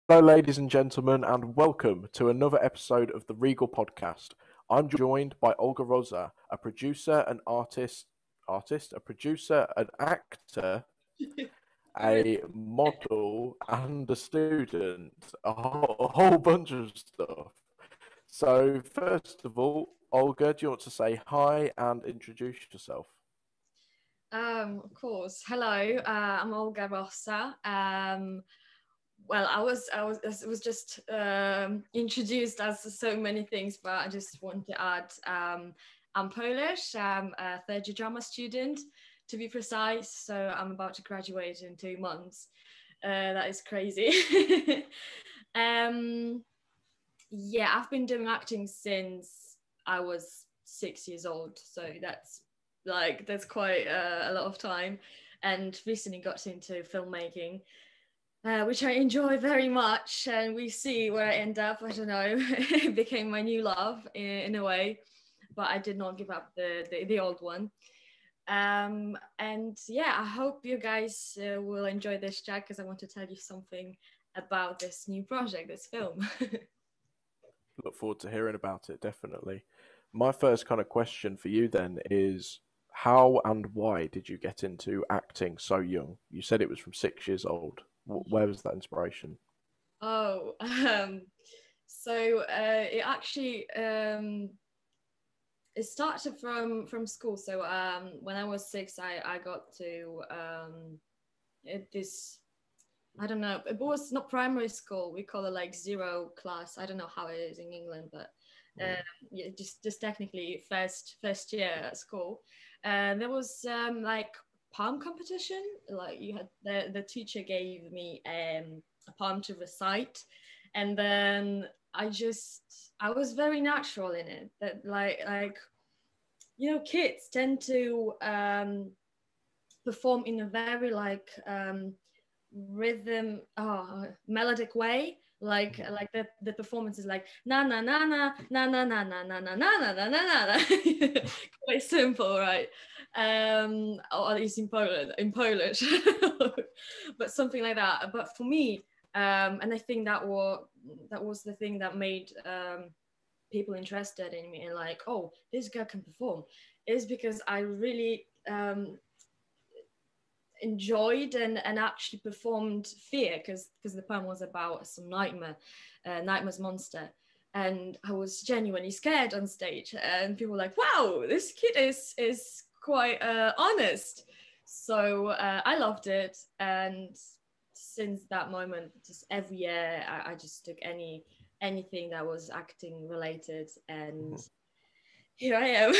Hello, ladies and gentlemen, and welcome to another episode of the Regal podcast. I'm joined by Olga Rossa, a producer, an a producer, an actor, a model, and a student. A whole bunch of stuff. So, first of all, Olga, do you want to say hi and introduce yourself? Of course. Hello, I'm Olga Rossa. Well, I was just introduced as so many things, but I just want to add I'm Polish. I'm a third year drama student, to be precise. So I'm about to graduate in 2 months. That is crazy. um, yeah, I've been doing acting since I was 6 years old. So that's quite a lot of time, and recently got into filmmaking, which I enjoy very much. And we see where I end up. I don't know. It became my new love in a way, but I did not give up the old one. And yeah, I hope you guys will enjoy this chat because I want to tell you something about this new project, this film. Look forward to hearing about it, definitely. My first kind of question for you then is how and why did you get into acting so young? You said it was from 6 years old. Where was that inspiration? Oh, so it actually it started from school. So when I was six, I got to this. I don't know. It was not primary school. We call it like zero class. I don't know how it is in England, but um, Mm. yeah, just technically first year at school. There was like poem competition. Like you had the teacher gave me a poem to recite, and then I was very natural in it. That like kids tend to perform in a very like rhythm melodic way, like the performance is like na na na na na na na na na na na na na na na. Quite simple, right? Or at least in Polish. But something like that. But for me, and I think that was the thing that made people interested in me, and like, oh, this girl can perform, is because I really enjoyed and actually performed fear, because the poem was about some nightmare's monster, and I was genuinely scared on stage, and people were like, wow, this kid is quite honest. So I loved it, and since that moment, just every year I just took anything that was acting related, and Mhm. here I am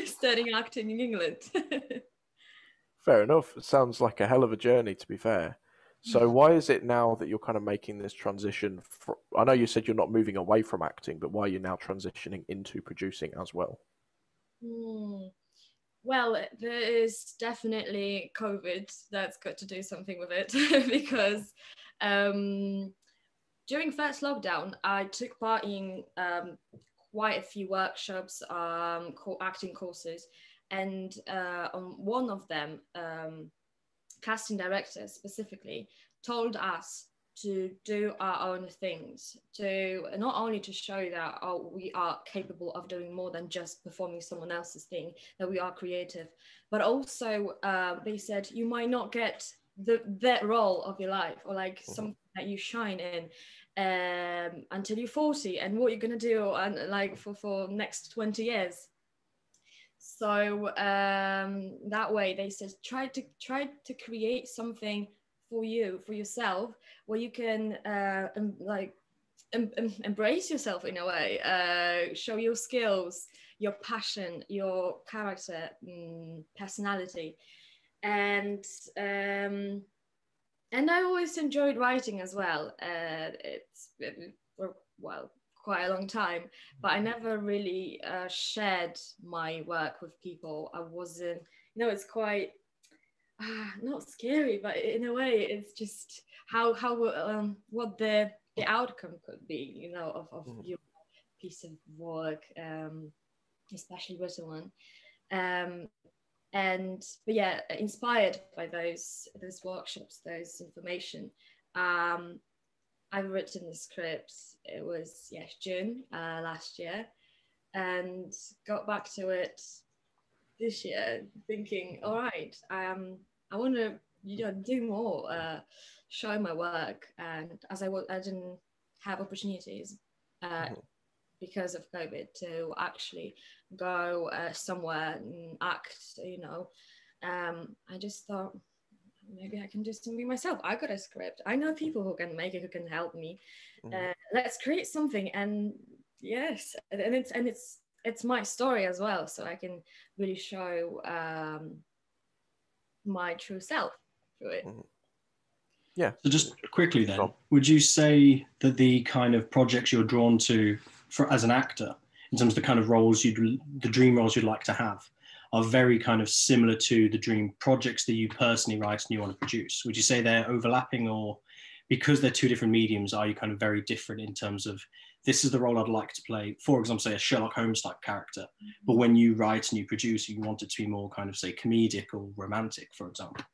studying acting in England. Fair enough. It sounds like a hell of a journey, to be fair. So, why is it now that you're kind of making this transition? I know you said you're not moving away from acting, but why are you now transitioning into producing as well? Hmm. Well, there is definitely COVID that's got to do something with it because um, during first lockdown, I took part in quite a few workshops, acting courses, and on one of them, casting directors specifically told us to do our own things, to not only to show that, oh, we are capable of doing more than just performing someone else's thing, that we are creative, but also they said you might not get that role of your life, or like Mhm. something that you shine in until you're 40, and what you're going to do and like for next 20 years. So that way they said try to create something for you, for yourself, where you can embrace yourself in a way, show your skills, your passion, your character, personality. And um, and I always enjoyed writing as well. It's for, well, quite a long time, but I never really shared my work with people. I wasn't, it's quite not scary, but in a way, it's just how what the outcome could be, of Mhm. your piece of work, especially written one. Um, and but yeah, inspired by those workshops, those information, um, I've written the script. It was June last year, and got back to it this year, thinking, all right, I want to do more, show my work, and as I didn't have opportunities because of COVID to actually go somewhere and act, I just thought maybe I can do something myself. I got a script. I know people who can make it, who can help me. Let's create something. And yes, and it's my story as well, so I can really show my true self through it. Yeah. So just quickly then, would you say that the kind of projects you're drawn to as an actor, in terms of the kind of roles the dream roles you'd like to have, are very kind of similar to the dream projects that you personally write and you want to produce? Would you say they're overlapping, or because they're two different mediums, are you kind of very different in terms of this is the role I'd like to play, for example, say a Sherlock Holmes type character, but when you write and you produce, you want it to be more kind of, say, comedic or romantic, for example?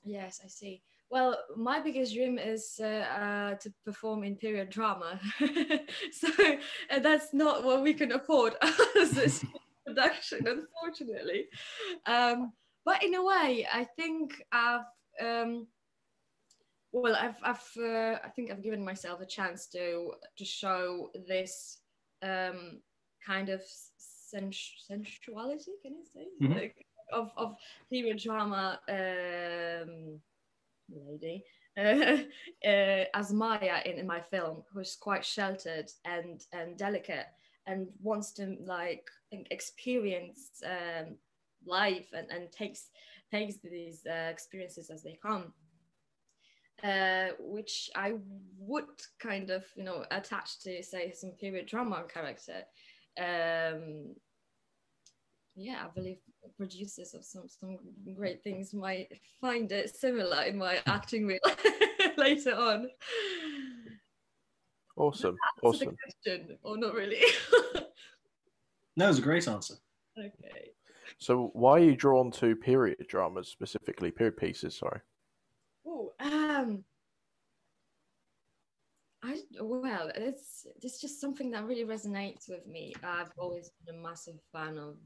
Yes, I see. Well, my biggest dream is to perform in period drama. So that's not what we can afford as this production, unfortunately. But in a way, I think I think I've given myself a chance to show this kind of sensuality. Can I say? Like, of period drama lady as Maya in my film, who's quite sheltered and delicate and wants to like experience life and takes these experiences as they come, which I would kind of attach to, say, some period drama character. I believe producers of some great things might find it similar in my acting reel later on. Awesome. The question, or not really? That was a great answer. Okay. So why are you drawn to period dramas, specifically period pieces? Sorry. It's just something that really resonates with me. I've always been a massive fan of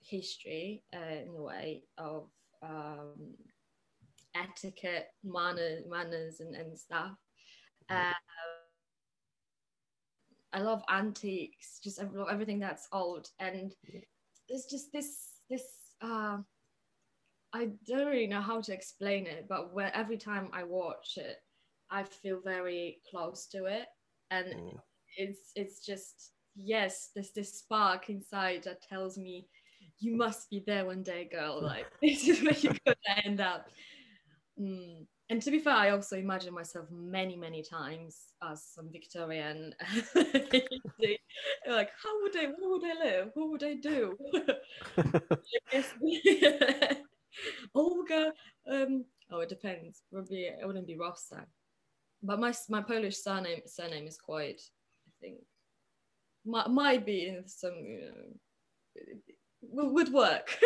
history, in a way, of etiquette, manners and stuff. I love antiques, just everything that's old, and there's just this I don't really know how to explain it, but every time I watch it, I feel very close to it, and it's just, yes, there's this spark inside that tells me you must be there one day, girl. Like, this is where you're gonna end up. And to be fair, I also imagine myself many times as some Victorian like, where would I live? What would I do? Olga, it depends. Probably it wouldn't be Rossa. But my Polish surname is quite, I think, might be in some, would work.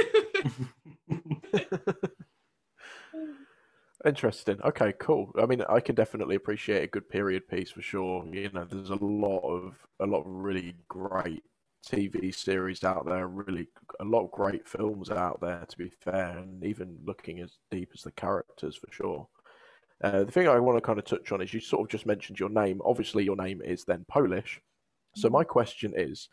Interesting. Okay, cool. I mean, I can definitely appreciate a good period piece for sure. There's a lot of really great TV series out there, really a lot of great films out there, to be fair, and even looking as deep as the characters for sure. The thing I want to kind of touch on is you sort of just mentioned your name. Obviously, your name is then Polish. So my question is,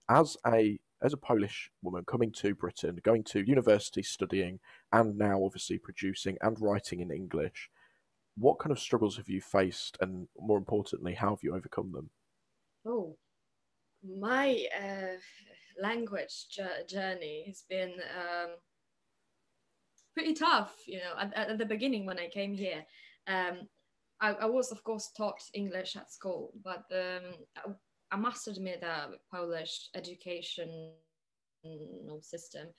as a Polish woman coming to Britain, going to university, studying, and now obviously producing and writing in English, what kind of struggles have you faced, and more importantly, how have you overcome them? Oh, my language journey has been pretty tough. At the beginning when I came here, I was, of course, taught English at school, but I must admit that Polish education system,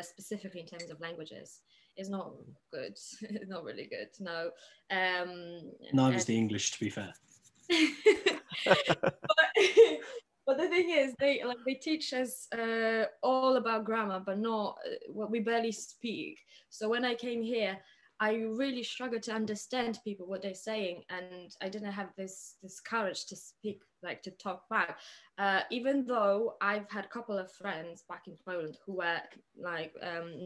specifically in terms of languges, is not good. It's not really good. No. Neither is the English, to be fair. But the thing is, they teach us all about grammar, but not what we barely speak. So when I came here, I really struggled to understand people, what they're saying, and I didn't have this courage to speak, like to talk back. Even though I've had a couple of friends back in Poland who were like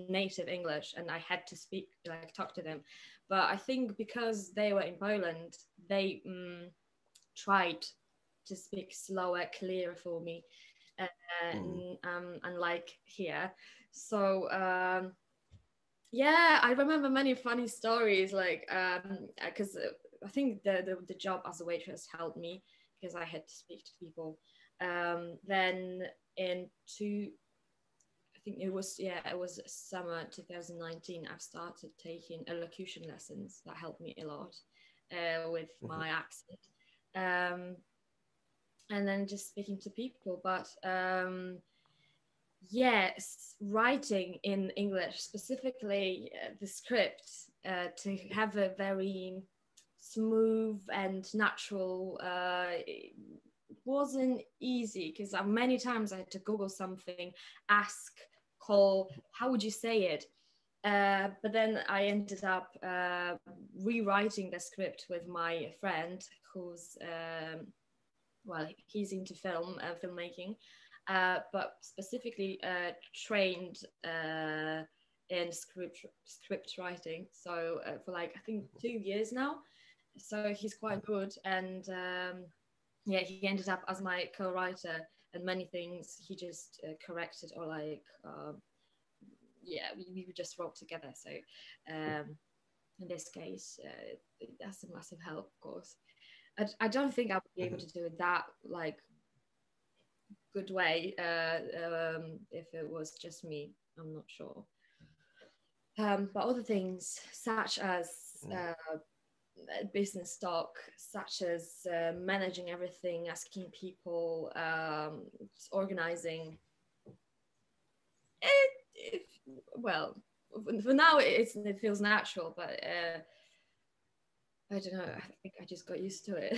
native English, and I had to speak, like talk to them. But I think because they were in Poland, they tried to speak slower, clearer for me, unlike here. So yeah, I remember many funny stories, like because I think the job as a waitress helped me because I had to speak to people. Then in I think it was summer 2019. I've started taking elocution lessons that helped me a lot with my accent, and then just speaking to people. But yes, writing in English, specifically the script, to have a very smooth and natural, it wasn't easy because many times I had to Google something, ask, call, how would you say it? But then I ended up rewriting the script with my friend who's, well, he's into filmmaking. But specifically trained in script writing. So for like I think 2 years now. So he's quite good, and yeah, he ended up as my co-writer, and many things he just corrected or like yeah, we just wrote together. So in this case, that's a massive help, of course. I don't think I would be able to do it that like good way if it was just me. I'm not sure. But other things such as business talk, such as managing everything, asking people, organizing. Well, for now it feels natural, but I don't know. I think I just got used to it.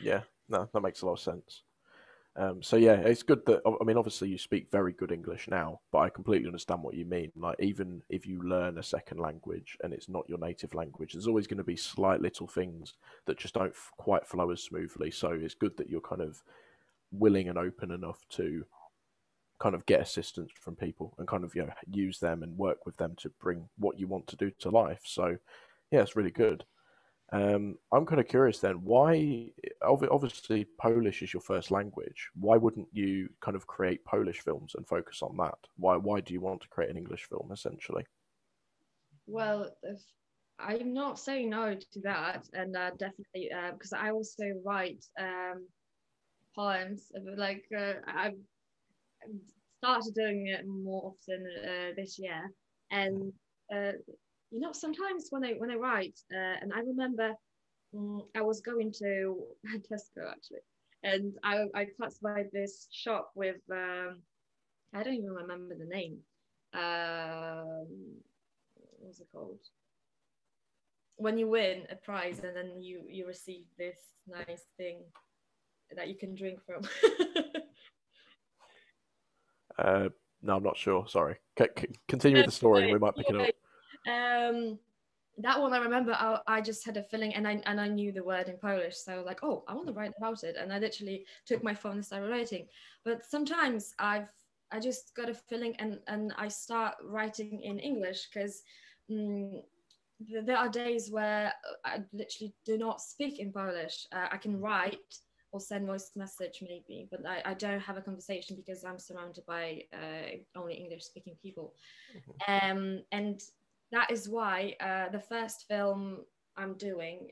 Yeah, no, that makes a lot of sense. So yeah, it's good that, I mean, obviously you speak very good English now, but I completely understand what you mean. Like, even if you learn a second language and it's not your native language, there's always going to be slight little things that just don't quite flow as smoothly. So it's good that you're kind of willing and open enough to kind of get assistance from people and kind of, you know, use them and work with them to bring what you want to do to life. So yeah, it's really good. I'm kind of curious then, why, obviously Polish is your first language. Why wouldn't you kind of create Polish films and focus on that? Why do you want to create an English film essentially? Well, I'm not saying no to that, and definitely because I also write poems. Like I've started doing it more often this year, and you know, sometimes when I write, and I remember I was going to Tesco actually, and I passed by this shop with I don't even remember the name. What's it called? When you win a prize and then you receive this nice thing that you can drink from. No, I'm not sure. Sorry. Continue with the story, and we might pick it up. That one I remember. I just had a feeling, and I knew the word in Polish, so like, oh, I want to write about it, and I literally took my phone and started writing. But sometimes I just got a feeling, and I start writing in English because there are days where I literally do not speak in Polish. I can write or send voice message maybe, but I don't have a conversation because I'm surrounded by only English speaking people. And that is why the first film I'm doing,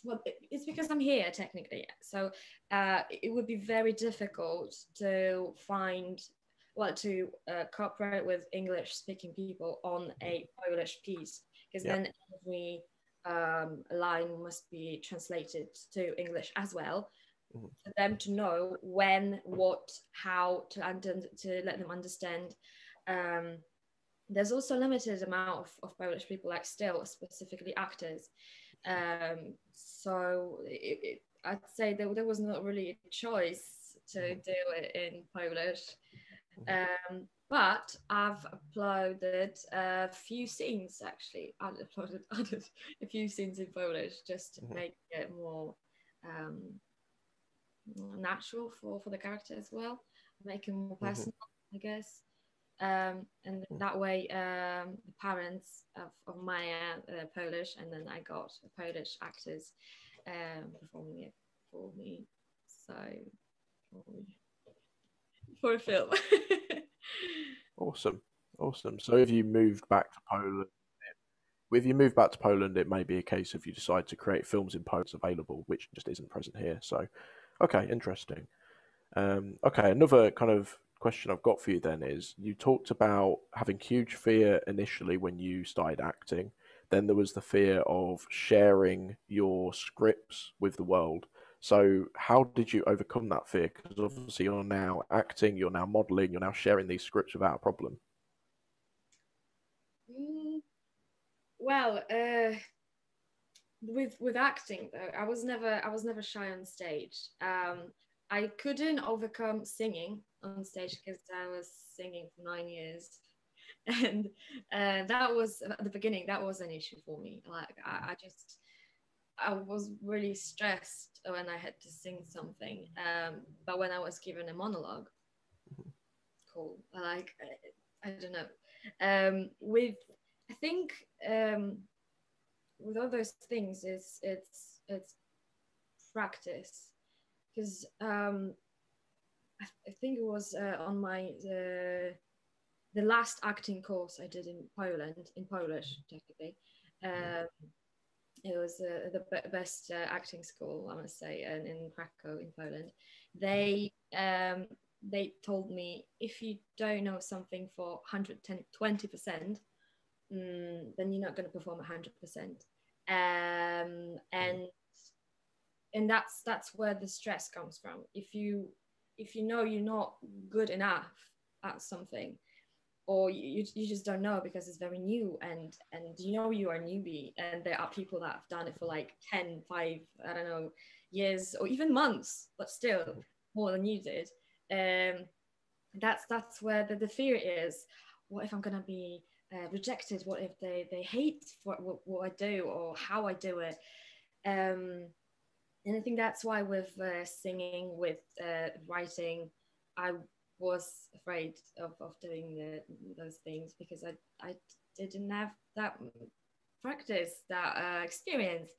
well, it's because I'm here technically. So it would be very difficult to find, well, to cooperate with English speaking people on a Polish piece, because then every line must be translated to English as well, for them to know when, what, how to let them understand. There's also a limited amount of Polish people, like still specifically actors. So I'd say there was not really a choice to do it in Polish. But I've uploaded a few scenes actually. Added a few scenes in Polish just to make it more natural for the character as well, make it more personal, I guess. And that way, the parents of Maya are Polish, and then I got Polish actors performing it for me. So for a film. Awesome. So if you moved back to Poland, it may be a case of you decide to create films in Poland available, which just isn't present here. So, okay, interesting. Okay, another kind of question I've got for you then is you talked about having huge fear initially when you started acting. Then there was the fear of sharing your scripts with the world. So how did you overcome that fear? Because obviously you're now acting, you're now modeling, you're now sharing these scripts without a problem. Well, with acting though, I was never shy on stage. I couldn't overcome singing on stage because I was singing for 9 years, and that was at the beginning. That was an issue for me. Like I was really stressed when I had to sing something. But when I was given a monologue, cool. I don't know. I think with all those things, it's practice, because I think it was on my the last acting course I did in Poland, in Polish technically. It was the best acting school, I must say, and in Krakow in Poland. They told me, if you don't know something for 120%, then you're not going to perform 100%. And that's where the stress comes from. If you know you're not good enough at something, or you just don't know because it's very new, and you know you are a newbie, and there are people that have done it for like 10, 5, I don't know, years or even months, but still more than you did. That's where the fear is. What if I'm gonna be rejected? What if they hate what I do or how I do it? And I think that's why with singing, with writing, I was afraid of doing those things, because I didn't have that practice, that experience,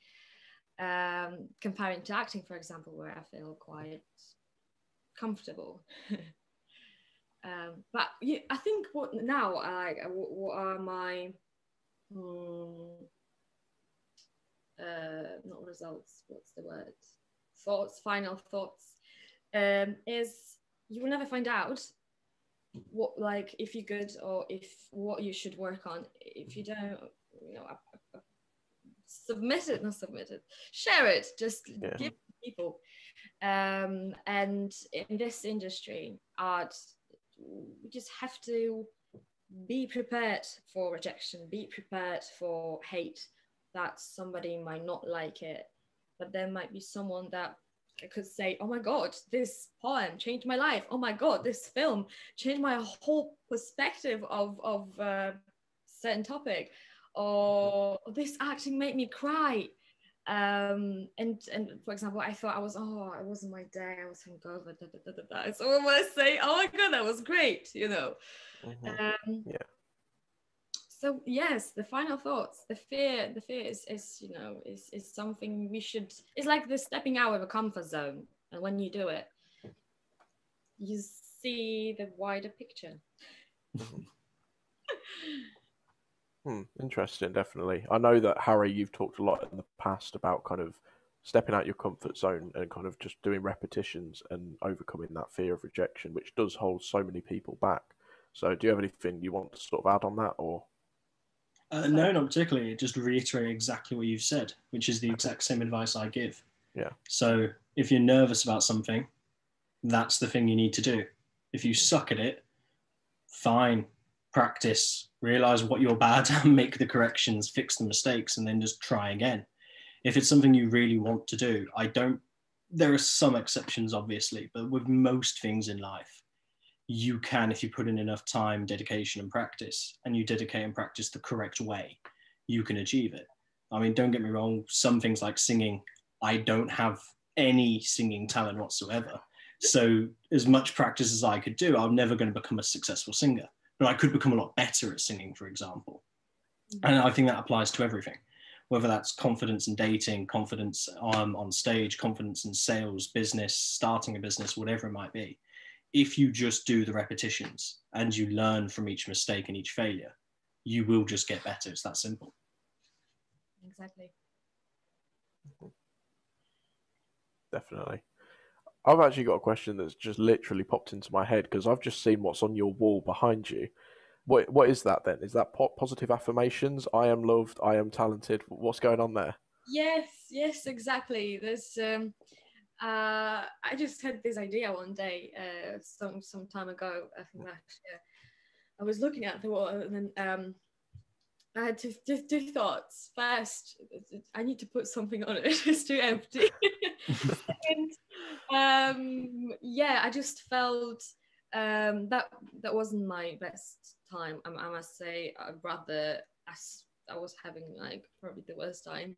comparing to acting, for example, where I feel quite comfortable. But I think what are my not results, what's the word, final thoughts, is you will never find out what, like, if you're good or if what you should work on if you don't, not submit it, share it, just give people. And in this industry, art, we just have to be prepared for rejection, be prepared for hate, that somebody might not like it, but there might be someone that could say, oh my god, this poem changed my life, oh my god, this film changed my whole perspective of certain topic, or this acting made me cry. And for example, I thought it wasn't my day, I was hungover, so when I say, oh my god, that was great, So yes, the final thoughts, the fear is something we should. It's like the stepping out of a comfort zone, and when you do it, you see the wider picture. Interesting, definitely. I know that, Harry, you've talked a lot in the past about kind of stepping out your comfort zone and kind of just doing repetitions and overcoming that fear of rejection, which does hold so many people back. So do you have anything you want to sort of add on that, or? No, not particularly. Just reiterate exactly what you've said, which is the exact same advice I give. Yeah. So if you're nervous about something, that's the thing you need to do. If you suck at it, fine, practice, realize what you're bad at, make the corrections, fix the mistakes, and then just try again. If it's something you really want to do, there are some exceptions, obviously, but with most things in life, you can, if you put in enough time, dedication, and practice, and you dedicate and practice the correct way, you can achieve it. I mean, don't get me wrong, some things like singing, I don't have any singing talent whatsoever. So as much practice as I could do, I'm never going to become a successful singer, but I could become a lot better at singing, for example. And I think that applies to everything, whether that's confidence in dating, confidence on stage, confidence in sales, business, starting a business, whatever it might be. If you just do the repetitions and you learn from each mistake and each failure, you will just get better. It's that simple. Exactly. Definitely. I've actually got a question that's just literally popped into my head because I've just seen what's on your wall behind you. What is that then? Is that positive affirmations? I am loved. I am talented. What's going on there? Yes, exactly. There's I just had this idea one day, some time ago. I think last year. I was looking at the wall, and then I had two thoughts. First, I need to put something on it. It's too empty. And yeah, I just felt that wasn't my best time. I must say, rather, as I was having like probably the worst time.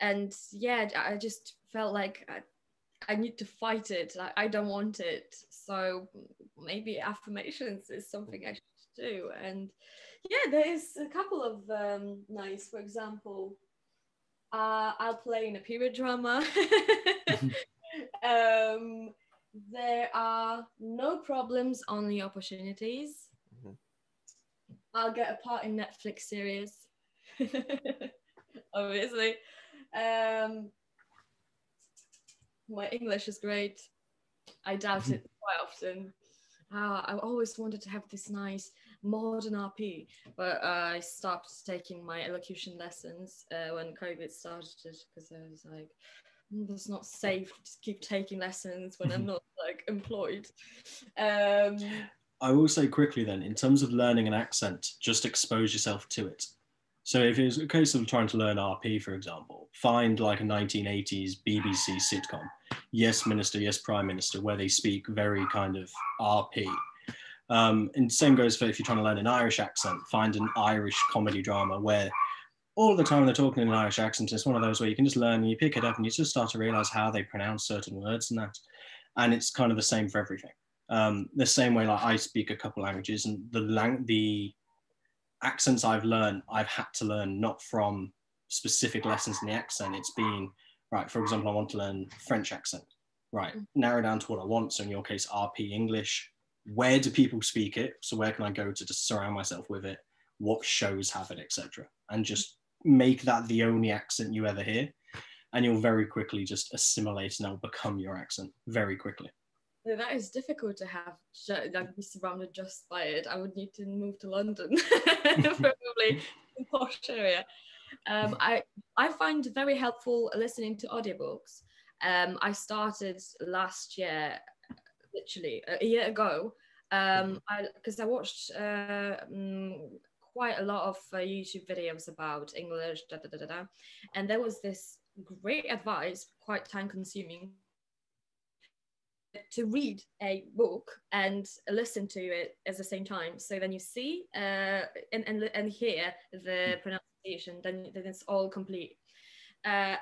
And yeah, I just felt like I need to fight it. I don't want it. So maybe affirmations is something I should do. And yeah, there is a couple of nice. For example, I'll play in a period drama. There are no problems, only opportunities. Mm-hmm. I'll get a part in Netflix series. Obviously. My English is great. I doubt it quite often. I always wanted to have this nice modern RP, but I stopped taking my elocution lessons when COVID started because I was like, it's not safe to keep taking lessons when I'm not like employed. I will say quickly then, in terms of learning an accent, just expose yourself to it. So if it's a case of trying to learn RP, for example, find like a 1980s BBC sitcom, Yes Minister, Yes Prime Minister, where they speak very kind of RP. And same goes for if you're trying to learn an Irish accent, find an Irish comedy drama where all the time they're talking in an Irish accent. It's one of those where you can just learn and you pick it up and you just start to realize how they pronounce certain words and that. And it's kind of the same for everything. The same way, like I speak a couple languages, and the accents I've learned, I've had to learn not from specific lessons in the accent. It's been, right, for example, I want to learn French accent. Right, narrow down to what I want. So in your case, RP English. Where do people speak it? So where can I go to just surround myself with it? What shows have it, etc. And just make that the only accent you ever hear. And you'll very quickly just assimilate and it'll become your accent very quickly. That is difficult to have, like, be surrounded just by it. I would need to move to London, probably in posh area. I find it very helpful listening to audiobooks. I started last year, literally a year ago, because I watched quite a lot of YouTube videos about English, and there was this great advice, quite time consuming, to read a book and listen to it at the same time. So then you see and hear the pronunciation, then it's all complete. I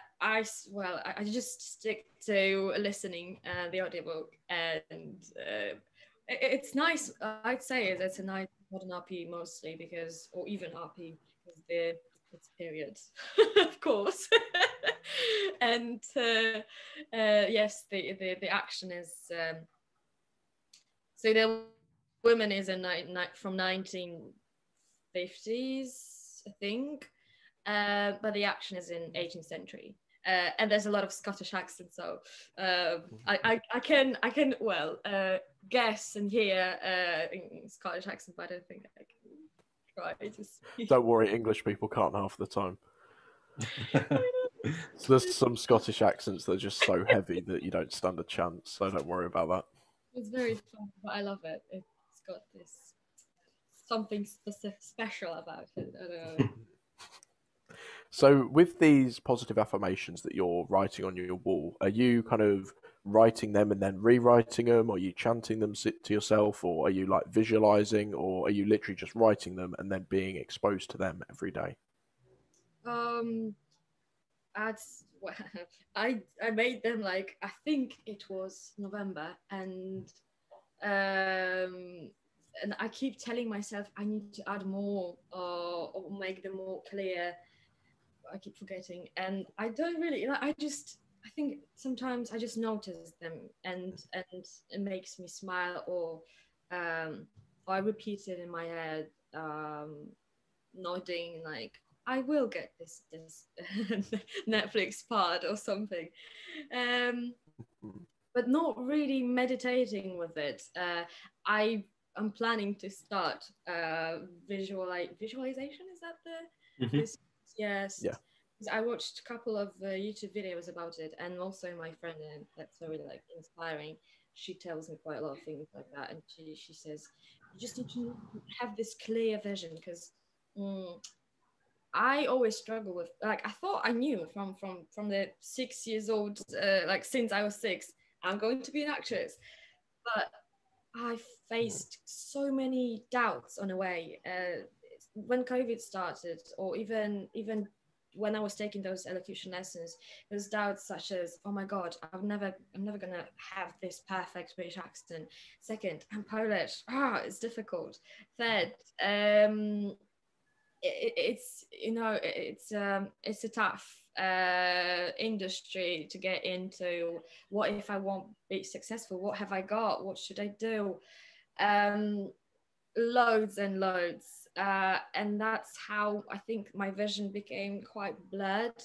just stick to listening the audiobook, and it's nice. I'd say it's a nice modern RP mostly because, or even RP because it's period, of course. And yes, the action is so the woman is from 1950s, I think, but the action is in 18th century. And there's a lot of Scottish accents, so I can guess and hear Scottish accent, but I don't think I can try to speak. Don't worry, English people can't half the time. So there's some Scottish accents that are just so heavy that you don't stand a chance, so don't worry about that. It's very fun, but I love it. It's got this something special about it. I don't know. So with these positive affirmations that you're writing on your wall, are you kind of writing them and then rewriting them? Or are you chanting them to yourself, or are you like visualizing, or are you literally just writing them and then being exposed to them every day? That's I made them like, I think it was November, and I keep telling myself I need to add more, or make them more clear. I keep forgetting, and I don't really, I think sometimes I just notice them, and it makes me smile, or I repeat it in my head, nodding like I will get this Netflix part or something, but not really meditating with it. I'm planning to start visualization. Is that the this? Yes. Yeah. I watched a couple of YouTube videos about it, and also my friend, and that's really like inspiring. She tells me quite a lot of things like that, and she says you just need to have this clear vision, because I always struggle with, like, I thought I knew from the 6 years old, like since I was 6, I'm going to be an actress, but I faced so many doubts on the way. When COVID started, or even when I was taking those elocution lessons, there's doubts such as, oh my God, I'm never gonna have this perfect British accent. Second, I'm Polish. It's difficult. Third, it's it's a tough industry to get into. What if I won't be successful? What have I got? What should I do? Loads and loads, and that's how I think my vision became quite blurred,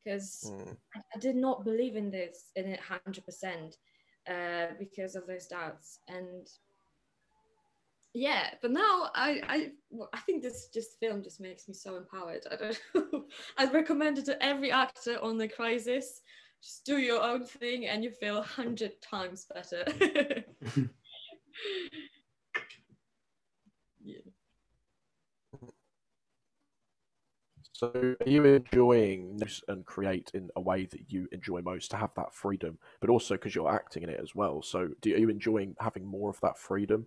because I did not believe in it 100%, because of those doubts. And yeah, but now I think this film just makes me so empowered. I don't know. I'd recommend it to every actor on the crisis. Just do your own thing and you feel 100 times better. Yeah. So are you enjoying this and create in a way that you enjoy most, to have that freedom, but also because you're acting in it as well? So are you enjoying having more of that freedom?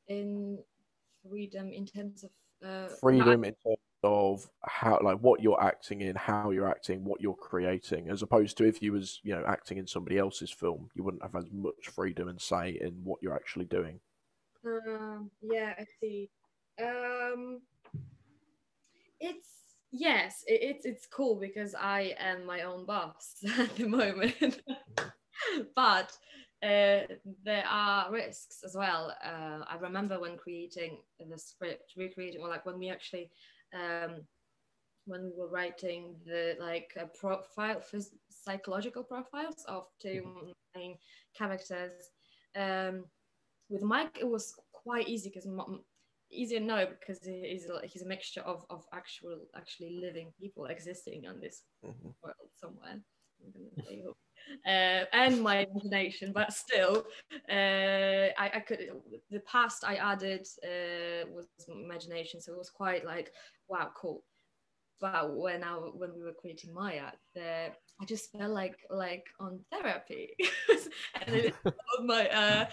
In freedom in terms of Freedom in terms of how, like, what you're acting in, how you're acting, what you're creating, as opposed to if you was, acting in somebody else's film, you wouldn't have as much freedom and say in what you're actually doing. Yeah, I see. It's cool because I am my own boss at the moment. But there are risks as well. I remember when creating the script, recreating, or like when we actually, when we were writing the profile, psychological profiles of two main characters. With Mike, it was quite easy because easier no, because he's a mixture of actually living people existing on this world somewhere. And my imagination, but still, I could. The past I added was imagination, so it was quite like, wow, cool. But when we were creating Maya, I just felt like on therapy, and I told my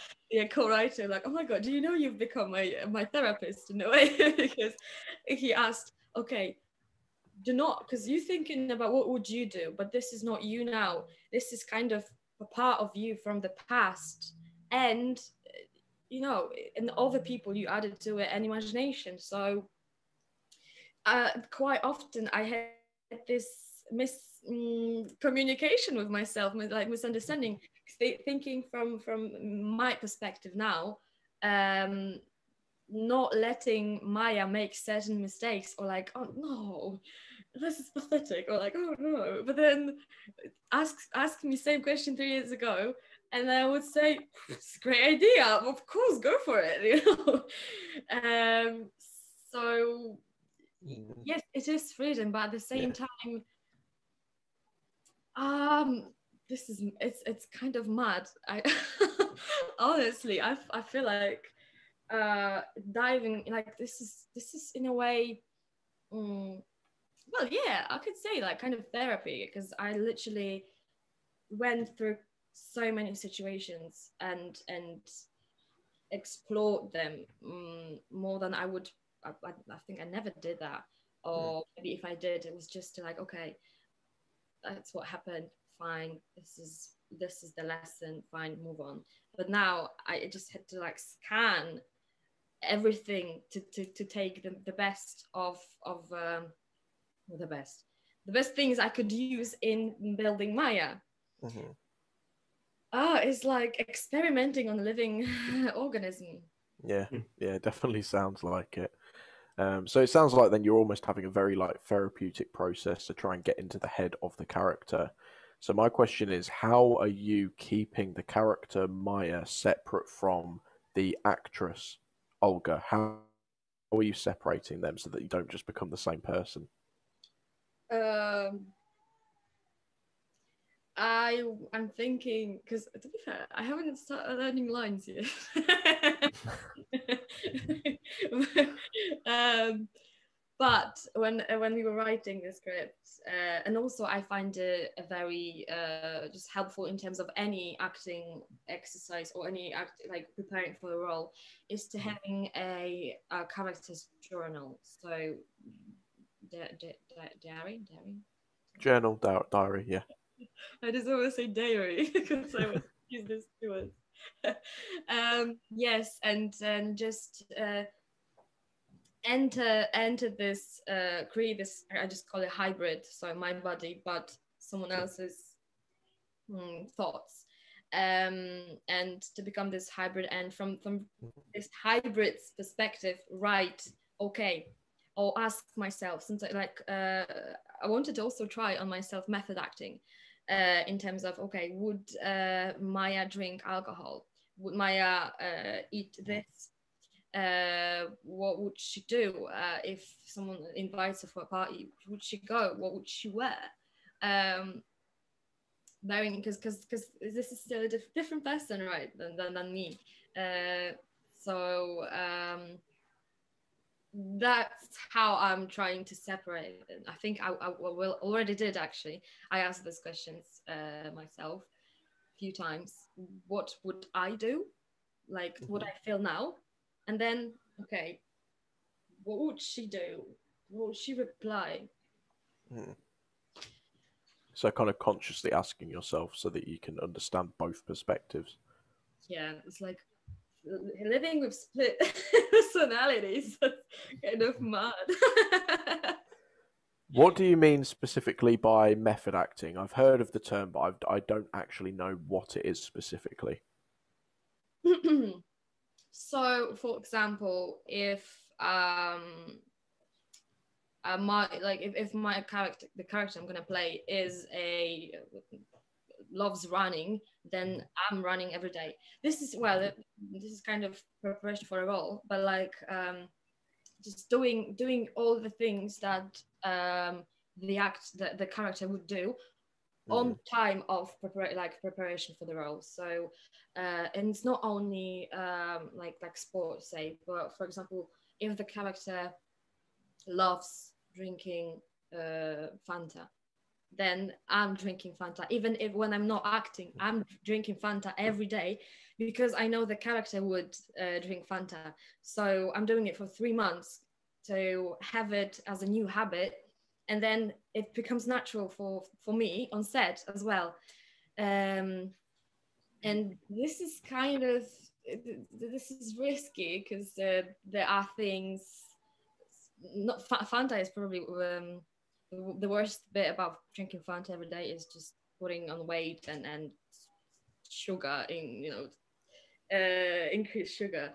co-writer, like, oh my God, do you know you've become my therapist in a way? Because he asked, okay, do not, because you're thinking about what would you do, but this is not you now. This is kind of a part of you from the past, and and other people you added to it, and imagination. So quite often I had this communication with myself, like misunderstanding, thinking from my perspective now, not letting Maya make certain mistakes, or like, oh no, this is pathetic, or like, oh no, but then ask me same question 3 years ago, and I would say, it's a great idea, of course, go for it, so yes, it is freedom, but at the same time, it's kind of mad. I honestly, I feel like diving, like, this is in a way, well, yeah, I could say like kind of therapy, because I literally went through so many situations and explored them more than I would. I think I never did that, or maybe if I did, it was just like, okay, that's what happened. Fine, this is the lesson. Fine, move on. But now I just had to like scan everything to take the best of the best things I could use in building Maya. Mm-hmm. It's like experimenting on a living organism. Yeah, yeah, definitely sounds like it. So it sounds like then you're almost having a very like therapeutic process to try and get into the head of the character. So my question is, how are you keeping the character Maya separate from the actress Olga? How are you separating them so that you don't just become the same person? Um, I'm thinking, because to be fair, I haven't started learning lines yet. But when we were writing the script, and also I find it a very just helpful in terms of any acting exercise or any like preparing for the role, is to having a character's journal. So diary. Journal, diary, yeah. I just want to say diary because I would use this two words. Yes, and just enter this create this, I just call it hybrid, so my body but someone else's thoughts, and to become this hybrid, and from this hybrid's perspective, right, okay, I'll ask myself, since I wanted to also try on myself method acting, in terms of, okay, would Maya drink alcohol, would Maya eat this, what would she do if someone invites her for a party, would she go, what would she wear, bearing because this is still a different person, right, than me, so that's how I'm trying to separate it. I think I will already did, actually. I asked these questions myself a few times. What would I do, like what I feel now, and then, okay, what would she do, what would she reply? So kind of consciously asking yourself so that you can understand both perspectives. Yeah, it's like living with split personalities. That's kind of mad. What do you mean specifically by method acting? I've heard of the term, but I don't actually know what it is specifically. So, for example, if if my character, the character I'm gonna play, loves running, then I'm running every day. This is kind of preparation for a role, but like just doing all the things that the character would do on time of preparation for the role. So and it's not only like sports, say, but for example, if the character loves drinking Fanta, then I'm drinking Fanta. Even if when I'm not acting, I'm drinking Fanta every day because I know the character would drink Fanta. So I'm doing it for 3 months to have it as a new habit, and then it becomes natural for me on set as well. And this is kind of this is risky because there are things. Not Fanta is probably the worst bit about drinking Fanta every day is just putting on weight and sugar in, increased sugar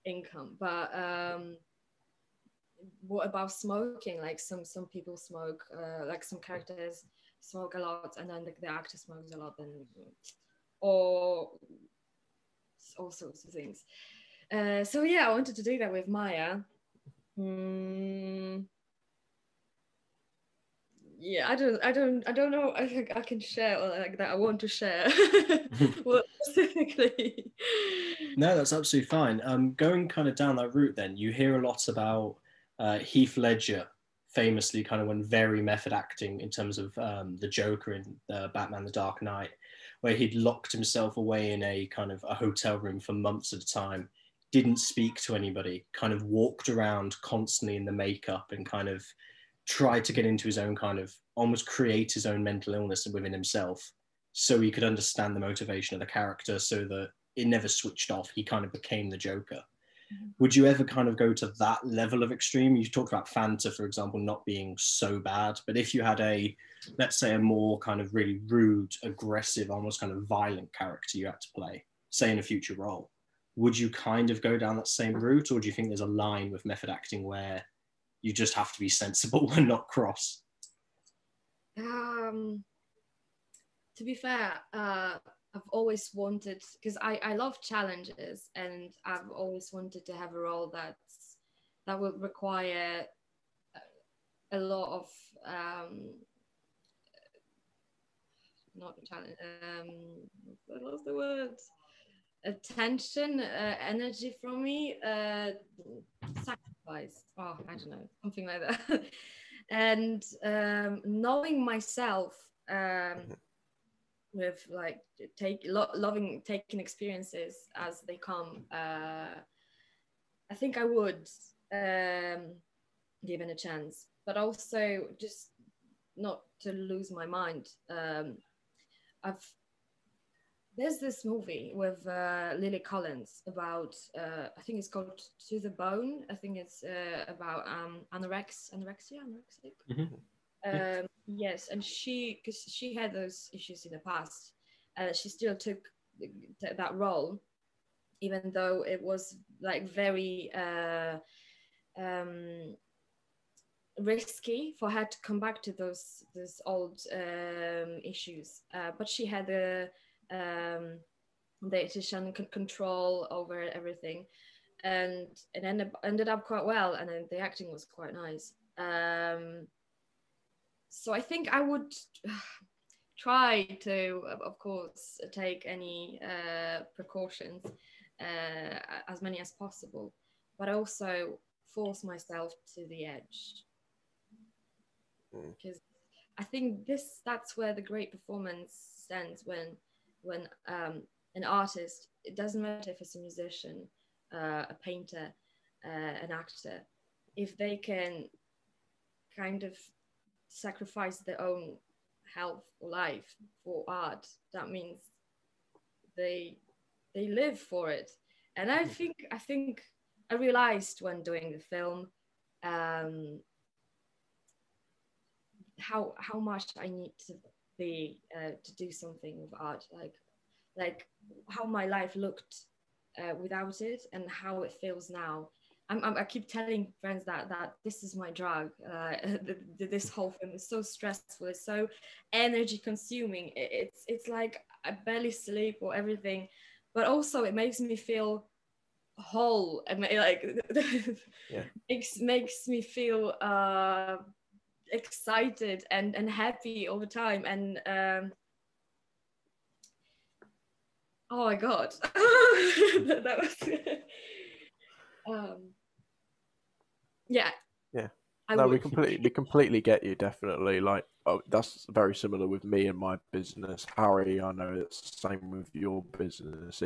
income. But what about smoking? Like some people smoke, like some characters smoke a lot, and then the actor smokes a lot, or all sorts of things. So yeah, I wanted to do that with Maya. Yeah, I don't know. I think I can share like that. I want to share what specifically. No, that's absolutely fine. Going kind of down that route, then you hear a lot about Heath Ledger, famously kind of went very method acting in terms of the Joker in Batman: The Dark Knight. where he'd locked himself away in a kind of a hotel room for months at a time, didn't speak to anybody, kind of walked around constantly in the makeup and kind of tried to get into his own kind of, almost create his own mental illness within himself so he could understand the motivation of the character, so that it never switched off. He kind of became the Joker. Would you ever kind of go to that level of extreme? You talked about Fanta, for example, not being so bad, but if you had a, let's say, a more kind of really rude, aggressive, almost kind of violent character you had to play, say in a future role, would you kind of go down that same route, or do you think there's a line with method acting where you just have to be sensible and not cross? To be fair, I've always wanted, because I love challenges, and I've always wanted to have a role that would require a lot of not challenge. What's the word? Attention, energy from me, sacrifice. Oh, I don't know, something like that. And knowing myself. With like loving taking experiences as they come, I think I would given a chance, but also just not to lose my mind. There's this movie with Lily Collins about I think it's called To the Bone. I think it's about anorexia. Mm-hmm. Yes, and because she had those issues in the past, she still took that role, even though it was like very risky for her to come back to those old issues. But she had the dietitian control over everything, and it ended up quite well, and then the acting was quite nice. So I think I would try to, of course, take any precautions, as many as possible, but also force myself to the edge. Because I think that's where the great performance stands, when an artist, it doesn't matter if it's a musician, a painter, an actor, if they can kind of sacrifice their own health or life for art, that means they live for it. And I think I realized when doing the film how much I need to be to do something with art, like how my life looked without it and how it feels now. I keep telling friends that this is my drug. This whole film is so stressful. It's so energy consuming. It's like I barely sleep or everything, but also it makes me feel whole. And like Yeah. makes me feel excited and happy all the time. And oh my god, that was. Yeah. We completely get you, definitely. Like, that's very similar with me and my business. Harry, I know it's the same with your business.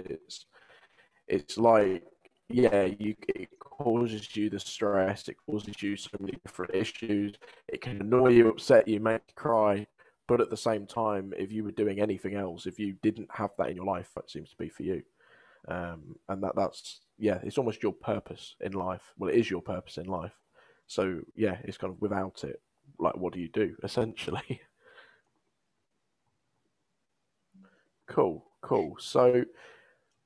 It's like, yeah, it causes you the stress, it causes you so many different issues. It can annoy you, upset you, make you cry. But at the same time, if you were doing anything else, if you didn't have that in your life, that seems to be for you. And that's it's almost your purpose in life. Well, it is your purpose in life. So yeah, it's kind of without it, like, what do you do essentially? Cool. So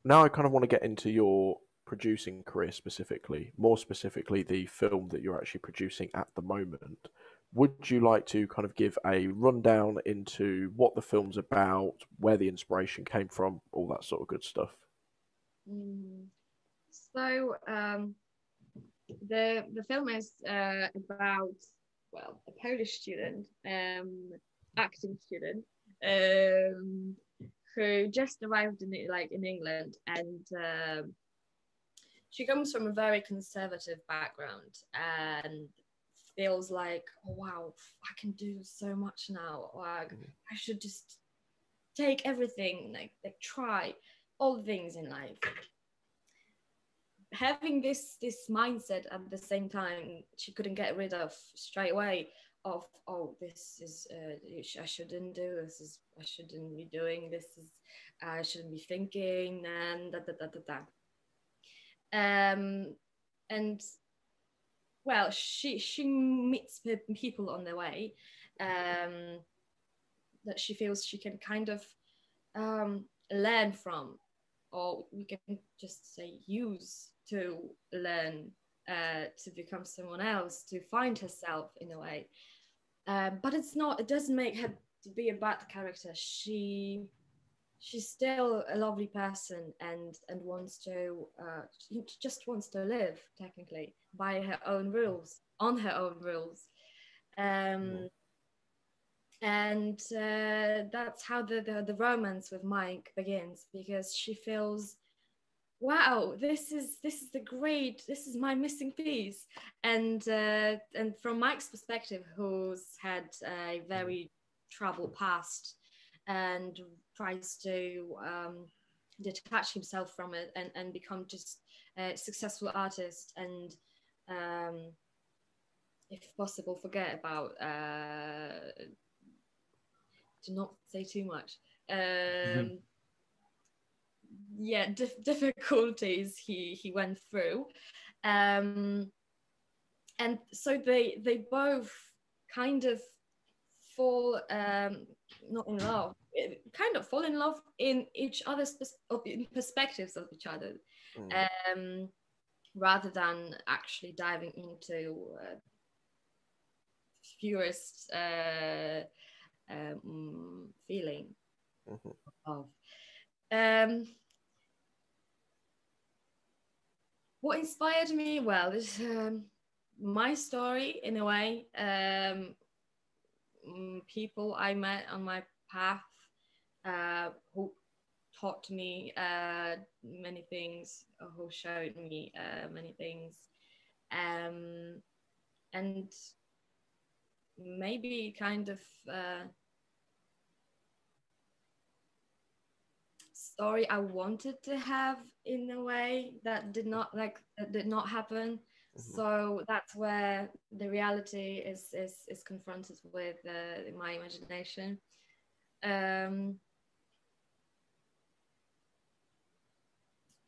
now I kind of want to get into your producing career specifically, more specifically the film that you're actually producing at the moment. Would you like to kind of give a rundown into what the film's about, where the inspiration came from, all that sort of good stuff? So the film is about, well, a Polish student, acting student, who just arrived in England, and she comes from a very conservative background and feels like, oh wow, I can do so much now. I should just take everything, like try all things in life. Having this mindset at the same time, she couldn't get rid of straight away of, oh, this is I shouldn't do this, is I shouldn't be doing this, is I shouldn't be thinking, and and well, she meets people on the way that she feels she can kind of learn from, or we can just say use to learn to become someone else, to find herself in a way. But it doesn't make her to be a bad character. She's still a lovely person and wants to she just wants to live technically by her own rules, on her own rules. And that's how the romance with Mike begins, because she feels, wow, this is my missing piece. And from Mike's perspective, who's had a very troubled past and tries to detach himself from it and become just a successful artist, and if possible forget about to not say too much. Yeah, difficulties he went through, and so they both kind of fall not in love, kind of fall in love in each other's perspectives of each other, rather than actually diving into purest feeling of. What inspired me? Well, it's my story in a way. People I met on my path who taught me many things, who showed me many things, and maybe kind of story I wanted to have in a way that did not happen. So that's where the reality is confronted with my imagination.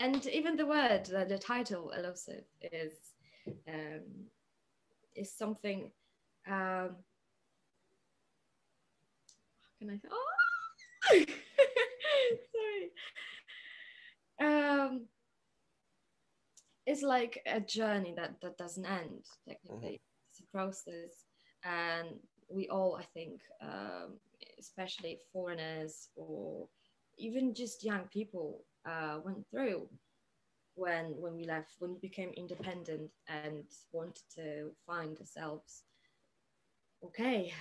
And even the word, the title, Elusive, is something. How can I say? Oh! Sorry. It's like a journey that doesn't end, technically. It's a process, and we all, I think, especially foreigners or even just young people, went through when we left, when we became independent and wanted to find ourselves. Okay,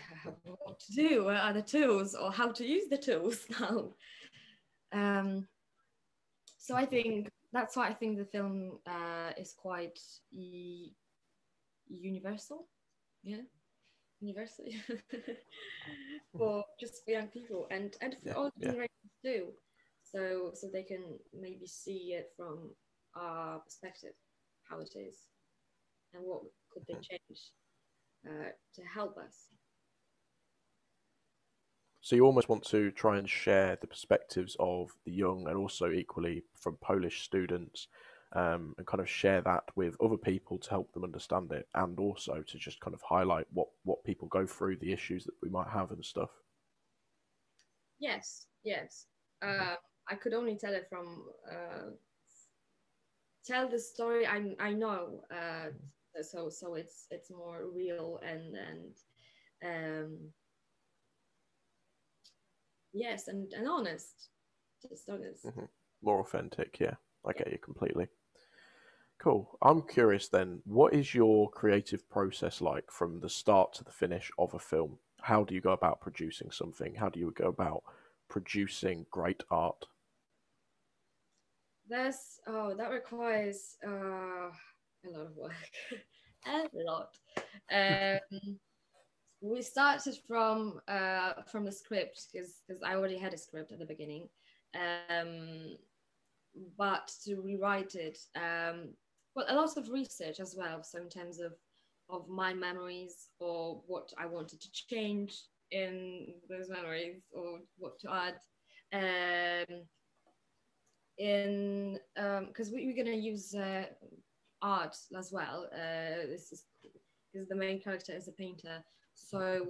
what to do? Where are the tools, or how to use the tools now? So I think that's why I think the film is quite universal, universal for just for young people and for all generations too. So they can maybe see it from our perspective, how it is, and what could they change to help us. So you almost want to try and share the perspectives of the young and also equally from Polish students, and kind of share that with other people to help them understand it, and also to just kind of highlight what people go through, the issues that we might have and stuff. Yes. I could only tell it from tell the story I know, so it's more real and yes, and honest, just honest. More authentic. I get you completely. Cool. I'm curious then, what is your creative process like from the start to the finish of a film? How do you go about producing something? How do you go about producing great art? That requires a lot of work. A lot. we started from the script because I already had a script at the beginning, but to rewrite it, well, a lot of research as well. So in terms of my memories or what I wanted to change in those memories or what to add. In because we're gonna use art as well. This is because the main character is a painter, so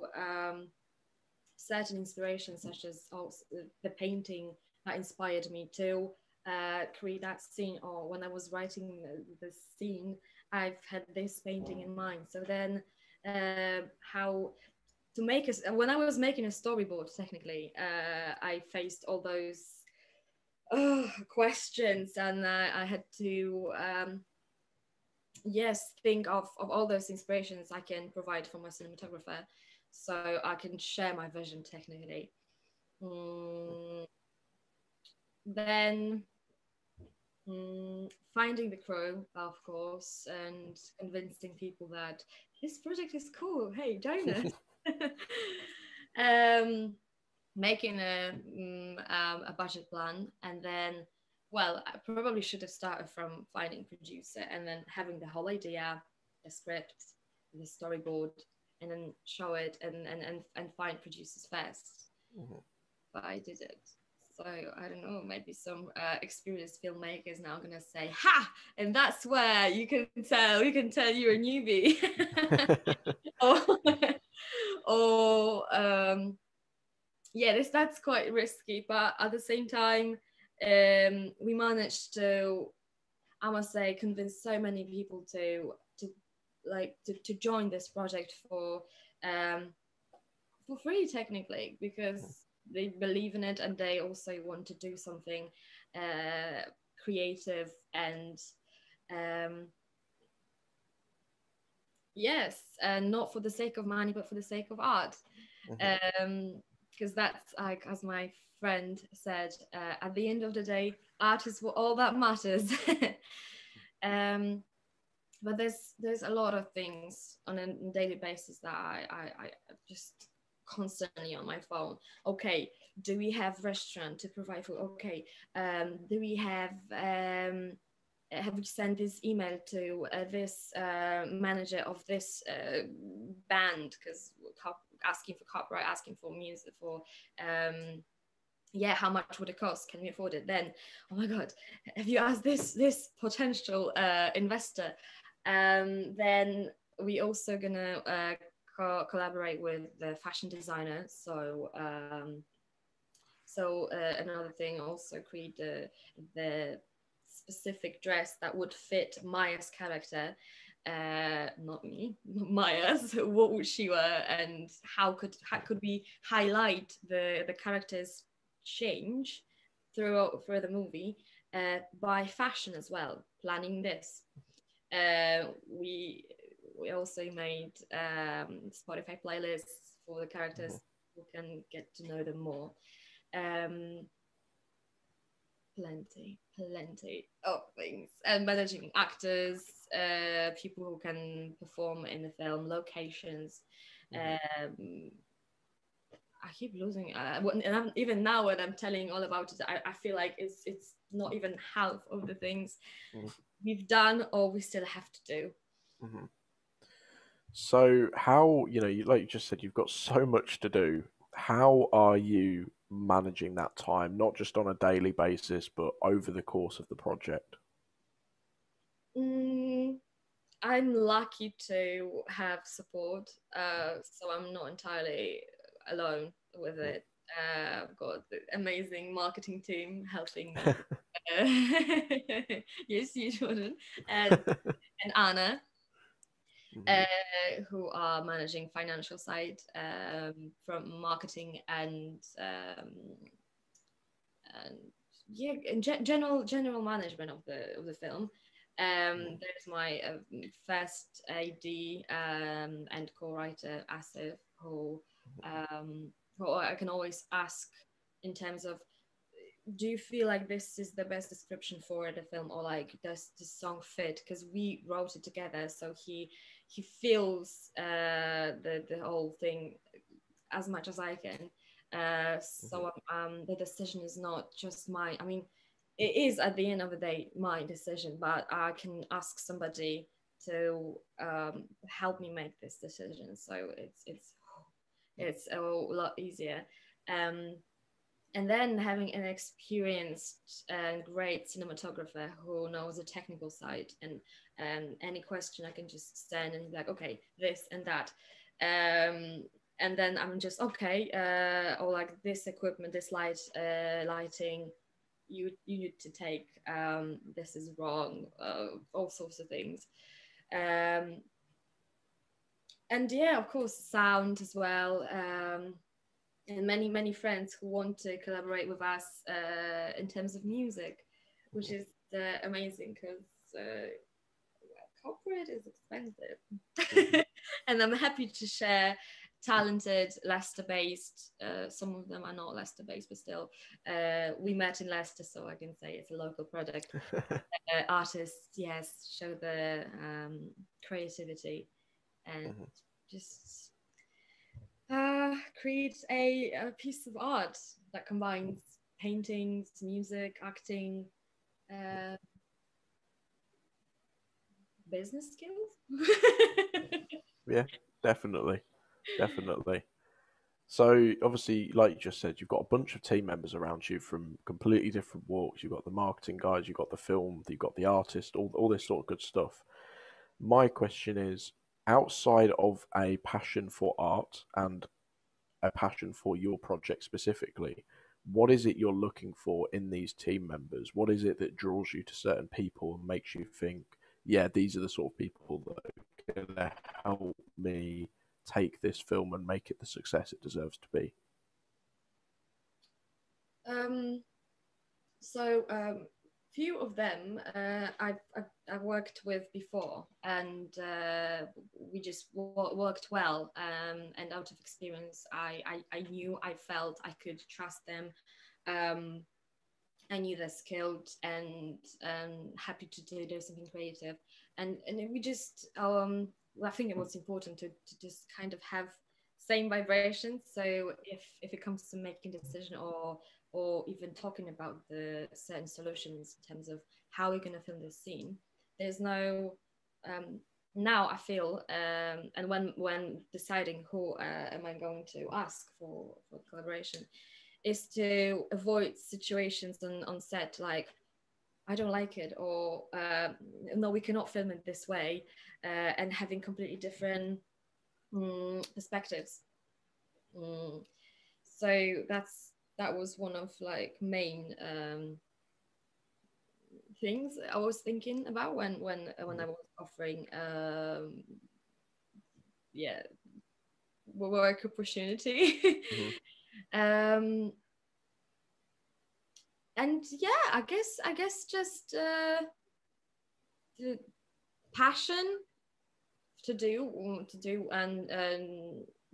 certain inspirations such as also the painting that inspired me to create that scene, or when I was writing the scene, I've had this painting in mind. So then how to make a, when I was making a storyboard, technically, I faced all those questions, and I had to yes, think of all those inspirations I can provide for my cinematographer, so I can share my vision technically. Then finding the crew, of course, and convincing people that this project is cool. Hey, join us. Making a budget plan, and then, well, I probably should have started from finding producer and then having the whole idea, the script, the storyboard, and then show it and find producers first. But I did it. So I don't know, maybe some experienced filmmakers now gonna say, "Ha!" And that's where you can tell you're a newbie, or yeah, that's quite risky. But at the same time, we managed to, I must say, convince so many people to join this project for free technically, because they believe in it and they also want to do something creative and yes, and not for the sake of money but for the sake of art. Because that's like, as my friend said, at the end of the day, art is all that matters. But there's a lot of things on a daily basis that I just constantly on my phone. Okay, do we have restaurant to provide food? Okay, do we have we sent this email to this manager of this band, because asking for copyright, asking for music, for yeah, how much would it cost? Can we afford it? Then, oh my God, have you asked this potential investor? Then we also gonna collaborate with the fashion designer. So another thing, also create the specific dress that would fit Maya's character. Not me, Maya's. What would she wear, and how could we highlight the character's change through the movie by fashion as well? Planning this, we also made Spotify playlists for the characters who can get to know them more. Plenty of things, and managing actors, people who can perform in the film, locations. I keep losing and even now when I'm telling all about it, I feel like it's not even half of the things we've done or we still have to do. So how, like you just said, you've got so much to do. How are you managing that time, not just on a daily basis, but over the course of the project? I'm lucky to have support, so I'm not entirely alone with it. I've got the amazing marketing team helping me. Yes, you Jordan, and Anna, who are managing financial side, from marketing and yeah, general management of the film. There's my first AD and co-writer Asif, who I can always ask in terms of do you feel like this is the best description for the film, or like does this song fit? Because we wrote it together, so he feels the whole thing as much as I can. So the decision is not just mine. I mean, it is at the end of the day my decision, but I can ask somebody to help me make this decision. So it's a lot easier. And then having an experienced and great cinematographer who knows the technical side, and any question I can just stand and be like, okay, this and that. And then I'm just okay, or like this equipment, this lighting, you need to take, this is wrong, all sorts of things. And yeah, of course, sound as well. And many friends who want to collaborate with us in terms of music, which is amazing, because corporate is expensive. And I'm happy to share talented Leicester-based, some of them are not Leicester-based, but still, we met in Leicester, so I can say it's a local product. Artists, yes, show the creativity and just create a piece of art that combines paintings, music, acting, business skills. Yeah, definitely. So obviously, like you just said, you've got a bunch of team members around you from completely different walks. You've got the marketing guys, you've got the film, you've got the artist, all this sort of good stuff. My question is, outside of a passion for art and a passion for your project specifically, what is it you're looking for in these team members? What is it that draws you to certain people and makes you think, yeah, these are the sort of people that are going to help me take this film and make it the success it deserves to be? So few of them I've worked with before, and we just worked well. And out of experience, I knew, I felt I could trust them. I knew they're skilled and happy to do something creative, and we just I think it was important to just kind of have same vibrations. So if it comes to making a decision, or even talking about the certain solutions in terms of how we're going to film this scene, there's no now I feel, and when deciding who am I going to ask for collaboration, is to avoid situations on set like, I don't like it, or no, we cannot film it this way, and having completely different perspectives. So that was one of like main things I was thinking about when I was offering work opportunity. And yeah, I guess just the passion to do and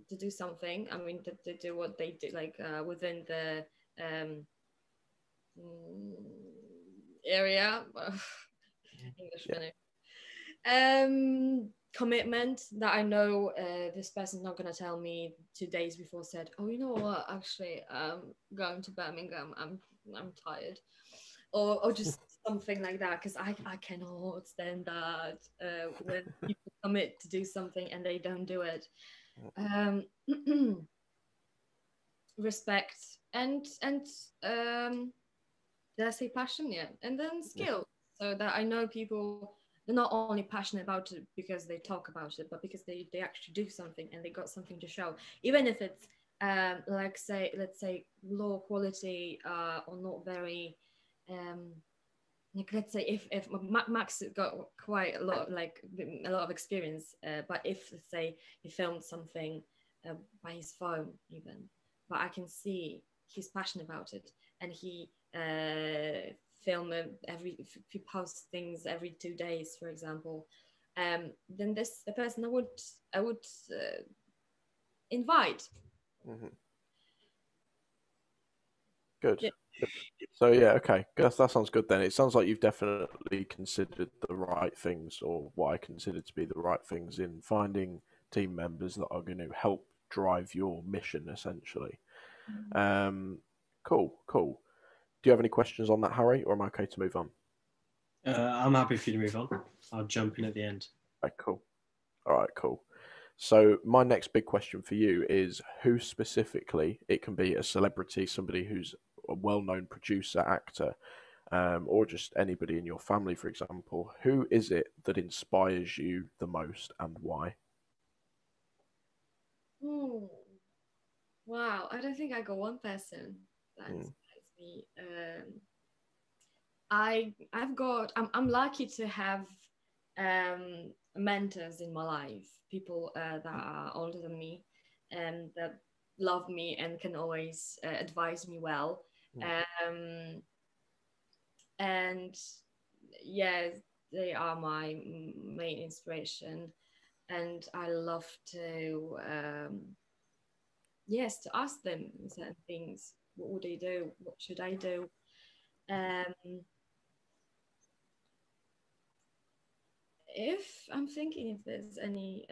to do something. I mean, to do what they do, like within the area. English finish. Commitment that I know this person's not gonna tell me 2 days before, said, oh, you know what, actually going to Birmingham, I'm tired, or just something like that, because I cannot stand that when people commit to do something and they don't do it. Respect and did I say passion? Yeah. And then skill, so that I know people, they're not only passionate about it because they talk about it, but because they actually do something and they got something to show, even if it's like let's say low quality or not very like, let's say if Max got quite a lot of experience, but if, let's say, he filmed something by his phone even, but I can see he's passionate about it, and he film if he posts things every 2 days, for example, then the person I would invite. Good. So yeah, okay, guess that sounds good then. It sounds like you've definitely considered the right things, or what I consider to be the right things, in finding team members that are going to help drive your mission, essentially. Um, cool, cool. Do you have any questions on that, Harry, or am I okay to move on? I'm happy for you to move on. I'll jump in at the end. Okay, cool. All right, cool. So my next big question for you is who specifically, it can be a celebrity, somebody who's a well-known producer, actor, or just anybody in your family, for example, who is it that inspires you the most and why? Hmm. Wow, I don't think I got one person that Mm, inspires me. I'm lucky to have mentors in my life, people that are older than me and that love me and can always advise me well. mm, Um, and yeah, they are my main inspiration. And I love to yes, to ask them certain things. What would they do? What should I do? Um, if I'm thinking if there's any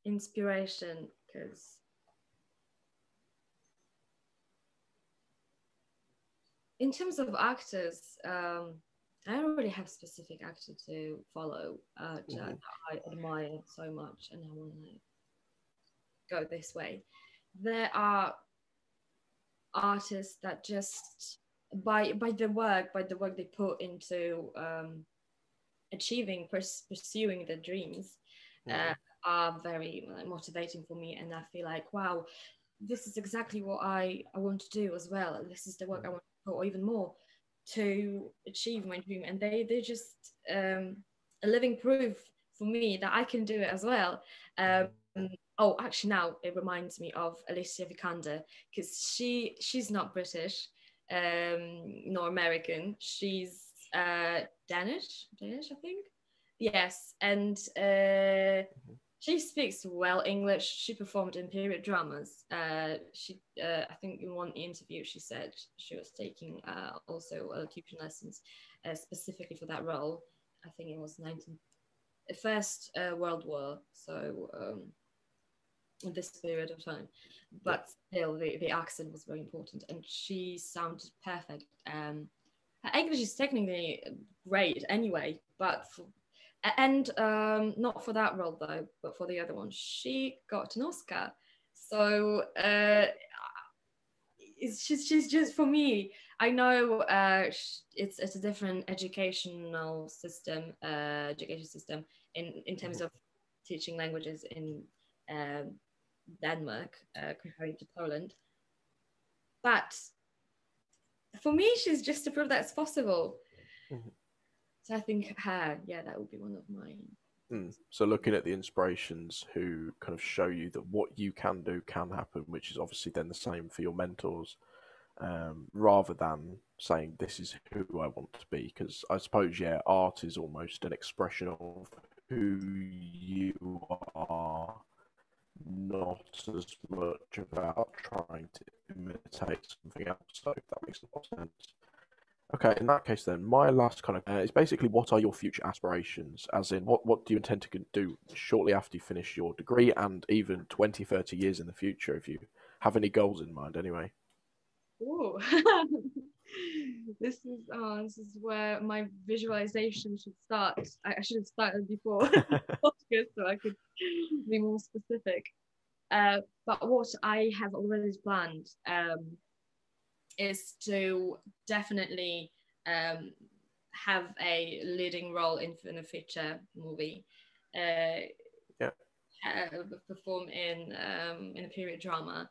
inspiration, because in terms of actors, I don't really have specific actor to follow that mhm, I admire so much and I want to go this way. There are artists that just by the work they put into achieving pursuing their dreams uh, mhm, are very motivating for me, and I feel like wow, this is exactly what I want to do as well. This is the work I want to put, or even more, to achieve my dream. And they're just a living proof for me that I can do it as well. Um, oh, actually, now it reminds me of Alicia Vikander because she's not British nor American. She's Danish, I think. Yes, and she speaks well English. She performed in period dramas. I think, in one interview, she said she was taking also elocution lessons specifically for that role. I think it was First World War, so in this period of time. yeah. But still, the accent was very important, and she sounded perfect. Her English is technically great anyway, but not for that role though, but for the other one, she got an Oscar. So she's just for me. I know it's a different education system in terms Mhm. of teaching languages in um, Denmark compared to Poland. But for me, she's just to prove that it's possible. Mhm. So I think her, yeah, that would be one of mine. So looking at the inspirations who kind of show you that what you can do can happen, which is obviously then the same for your mentors, rather than saying this is who I want to be. Because I suppose, yeah, art is almost an expression of who you are, not as much about trying to imitate something else. So that makes a lot of sense. Okay, in that case, then, my last kind of is basically what are your future aspirations? As in, what do you intend to do shortly after you finish your degree and even 20, 30 years in the future, if you have any goals in mind, anyway? Ooh. This is where my visualization should start. I should have started before podcast so I could be more specific. But what I have already planned is to definitely um, have a leading role in a feature movie. Uh, Yeah. Perform in a period drama.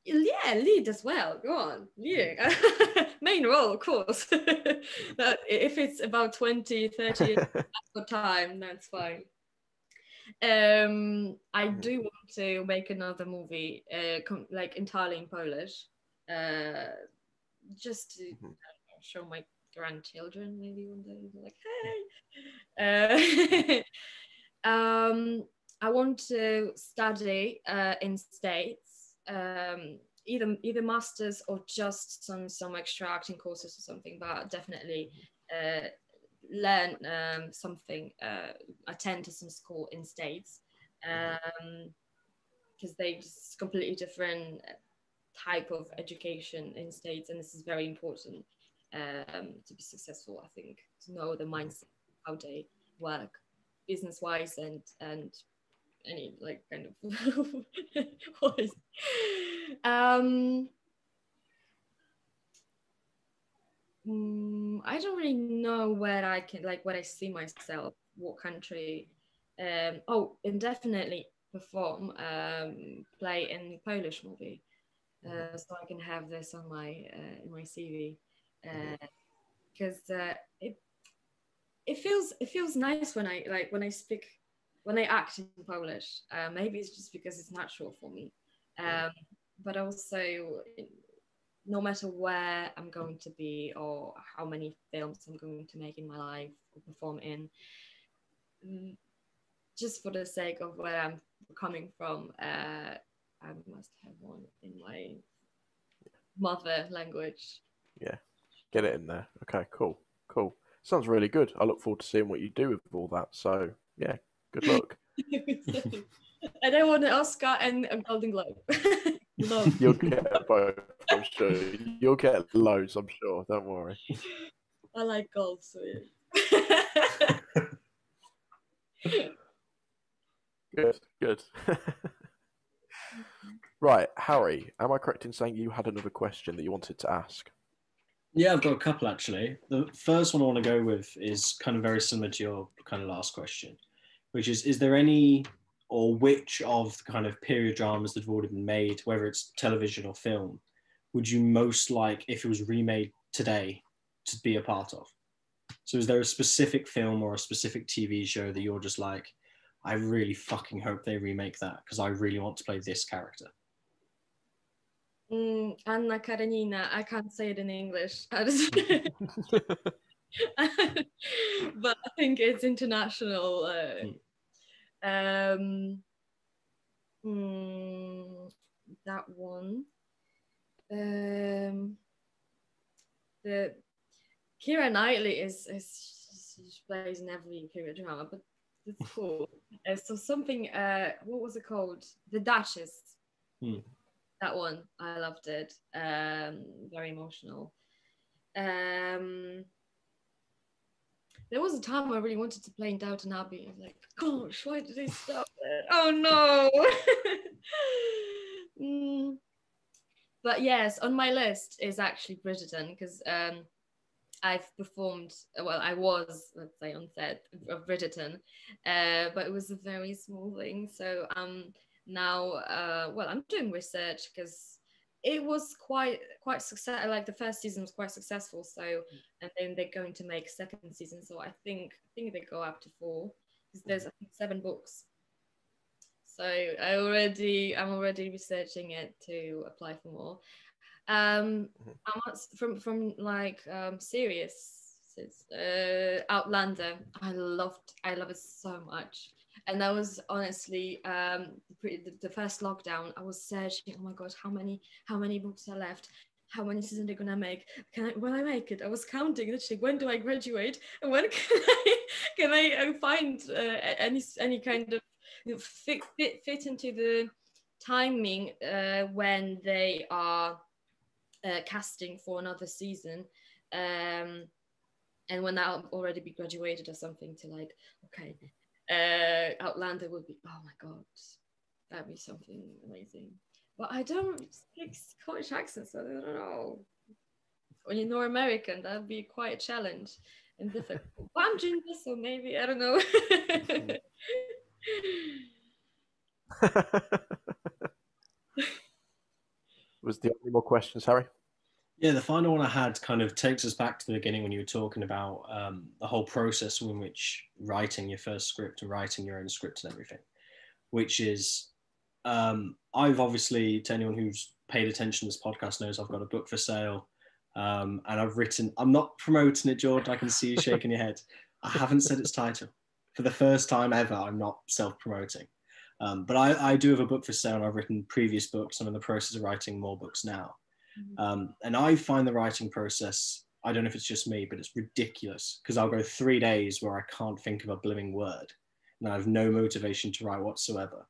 Yeah, lead as well. Go on, leading. Main role, of course. That if it's about 20, 30 years of time, that's fine. I do want to make another movie, like entirely in Polish, uh, just to show my grandchildren maybe one day, like, hey. I want to study in States. either masters or just some extra acting courses or something, but definitely learn something, attend to some school in States, because they just completely different type of education in States, and this is very important to be successful. I think to know the mindset, how they work business wise, and any like kind of wise. I don't really know where I can, like, where I see myself, what country. Oh, and definitely perform, play in Polish movie, so I can have this on my in my CV, because it feels nice when I speak, when I act in Polish. Maybe it's just because it's natural for me, but also, no matter where I'm going to be or how many films I'm going to make in my life or perform in, just for the sake of where I'm coming from, I must have one in my mother language. Yeah, get it in there. Okay, cool. Sounds really good. I look forward to seeing what you do with all that. So yeah, good luck. I don't want an Oscar and a Golden Globe. You'll get both, I'm sure. You'll get loads, I'm sure. Don't worry. I like gold, so yeah. Good. Right, Harry, am I correct in saying you had another question that you wanted to ask? Yeah, I've got a couple actually. The first one I want to go with is kind of very similar to your kind of last question, which is there any or which of the kind of period dramas that have already been made, whether it's television or film, would you most like, if it was remade today, to be a part of? So is there a specific film or a specific TV show that you're just like, I really fucking hope they remake that because I really want to play this character? Anna Karenina. I can't say it in English. But I think it's international. That one. The Keira Knightley is she plays in every period drama, but it's cool. So something. What was it called? The Duchess. That one, I loved it. Very emotional. There was a time I really wanted to play in Downton Abbey. I was like, gosh, why did they stop it? Oh no. But yes, on my list is actually Bridgerton, because I've performed, well, I was, let's say, on set of Bridgerton, but it was a very small thing. So now, well, I'm doing research because it was quite success. Like the first season was quite successful. So, and then they're going to make second season. So I think they go up to 4, because there's, I think, 7 books. So I'm already researching it to apply for more. From like series, Outlander. I love it so much. And I was honestly the first lockdown, I was searching, oh my god, how many books are left, how many seasons they're gonna make, will I make it? I was counting literally, when do I graduate, and when can I find any kind of fit into the timing when they are casting for another season, and when I'll already be graduated or something, to like, okay, Outlander would be, oh my god, that'd be something amazing. But I don't speak Scottish accent, so I don't know. When you're North American, that'd be quite a challenge and difficult. But I'm doing this, so maybe, I don't know. Was there any more questions, Harry? Yeah, the final one I had kind of takes us back to the beginning when you were talking about the whole process in which writing your first script and writing your own script and everything, which is, I've obviously, to anyone who's paid attention to this podcast knows I've got a book for sale, and I've written, I'm not promoting it, Jordan, I can see you shaking your head. I haven't said its title. For the first time ever, I'm not self-promoting. But I do have a book for sale, and I've written previous books. I'm in the process of writing more books now. And I find the writing process, I don't know if it's just me, but it's ridiculous, because I'll go 3 days where I can't think of a blooming word and I have no motivation to write whatsoever.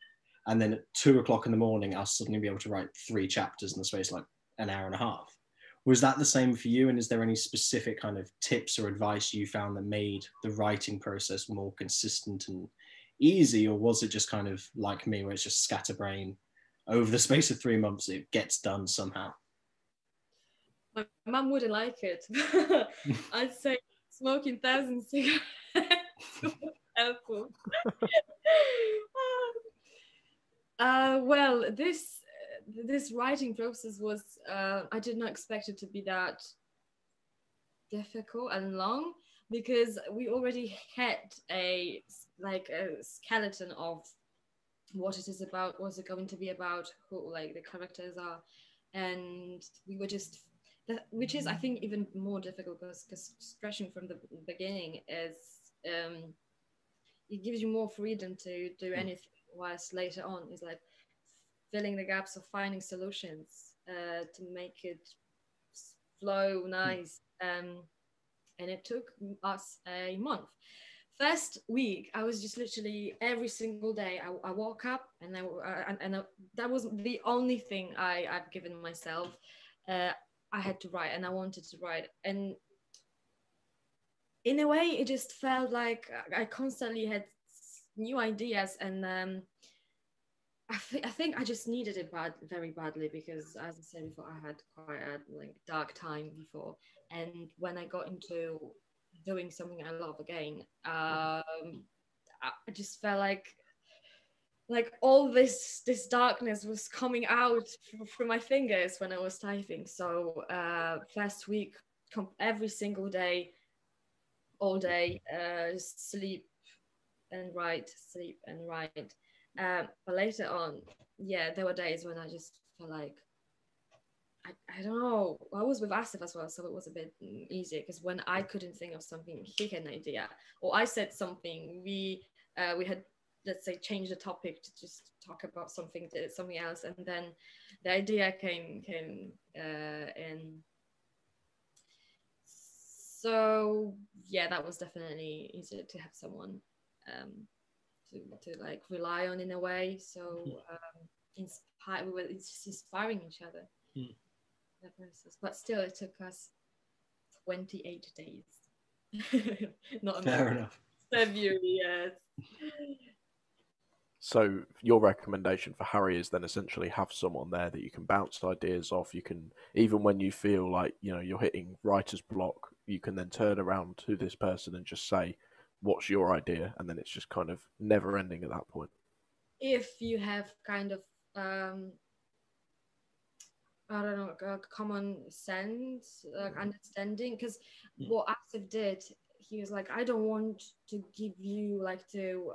And then at 2 o'clock in the morning, I'll suddenly be able to write 3 chapters in the space of like an hour and a half. Was that the same for you? And is there any specific kind of tips or advice you found that made the writing process more consistent and easy? Or was it just kind of like me, where it's just scatterbrain over the space of 3 months, it gets done somehow? My mum wouldn't like it. I'd say smoking 1,000 cigarettes was helpful. Well, this writing process was, I did not expect it to be that difficult and long, because we already had a skeleton of what it is about, what's it going to be about, who like the characters are, and we were just, which is I think even more difficult, because stretching from the beginning is it gives you more freedom to do anything, whilst later on is like filling the gaps of finding solutions to make it flow nice. And it took us a month. First week, I was just literally every single day. I woke up and that was the only thing I've given myself. I had to write, and I wanted to write, and in a way, it just felt like I constantly had new ideas, and I think I just needed it very badly, because, as I said before, I had quite a dark time before, and when I got into doing something I love again, I just felt like all this darkness was coming out through my fingers when I was typing. So first week, every single day, all day, sleep and write, sleep and write. But later on, yeah, there were days when I just felt like, I don't know. I was with Asif as well, so it was a bit easier, because when I couldn't think of something, he had an idea, or I said something, we had, let's say, changed the topic to just talk about something else, and then the idea came in. So yeah, that was definitely easier to have someone to like rely on in a way. So we were just inspiring each other. That process. But still, it took us 28 days. Not fair enough. February, yes. So your recommendation for Harry is then essentially have someone there that you can bounce ideas off. You can, even when you feel like you're hitting writer's block, you can then turn around to this person and just say, "What's your idea?" And then it's just kind of never ending at that point. If you have kind of I don't know, common sense, understanding, because what Asif did, he was like, I don't want to give you to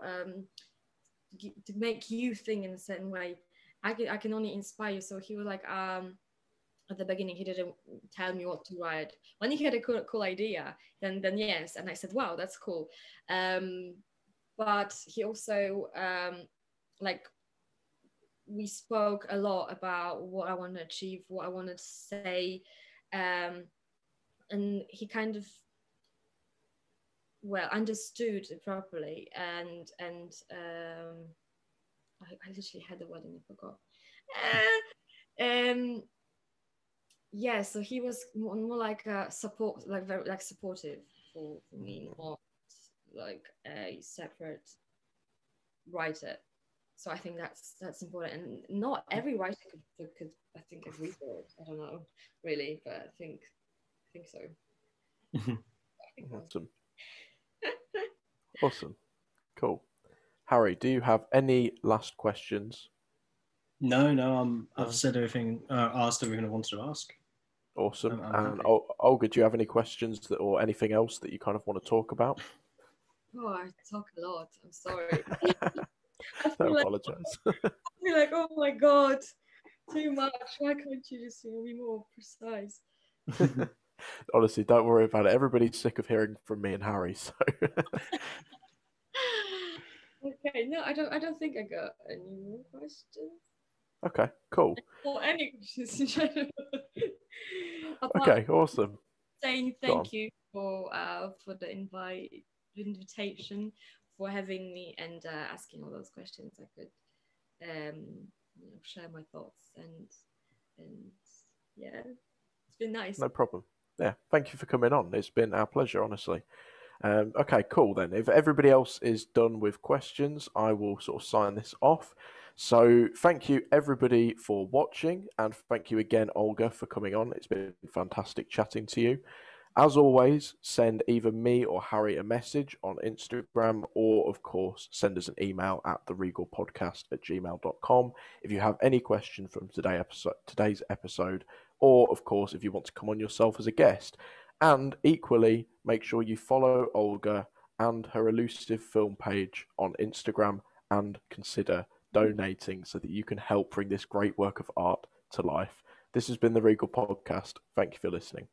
make you think in a certain way. I can only inspire you. So he was like, at the beginning, he didn't tell me what to write. When he had a cool idea, then yes, and I said, wow, that's cool. But he also we spoke a lot about what I want to achieve, what I wanted to say, and he kind of understood it properly, and I literally had the word and I forgot. Yeah, so he was more like a support, like very like supportive for me, not like a separate writer. So I think that's important, and not every writer could I think agree for it. I don't know really, but I think so. Awesome. Awesome. Cool. Harry, do you have any last questions? No. I've said everything, asked everything I wanted to ask. Awesome. And Olga, do you have any questions or anything else that you kind of want to talk about? Oh, I talk a lot. I'm sorry. Don't apologize. I feel like, oh my God, too much. Why can't you just be more precise? Honestly, don't worry about it. Everybody's sick of hearing from me and Harry. So, Okay, no, I don't think I got any more questions. Okay, cool. Or any questions in general. Okay, awesome. Saying thank you for the invitation, for having me and asking all those questions. I could share my thoughts and yeah, it's been nice. No problem. Yeah, thank you for coming on. It's been our pleasure, honestly. Okay, cool then. If everybody else is done with questions, I will sort of sign this off. So thank you everybody for watching, and thank you again, Olga, for coming on. It's been fantastic chatting to you. As always, send either me or Harry a message on Instagram, or of course, send us an email at theregalpodcast@gmail.com if you have any question from today's episode, or of course, if you want to come on yourself as a guest. And equally, make sure you follow Olga and her Elusive film page on Instagram, and consider donating so that you can help bring this great work of art to life. This has been the Regal Podcast. Thank you for listening.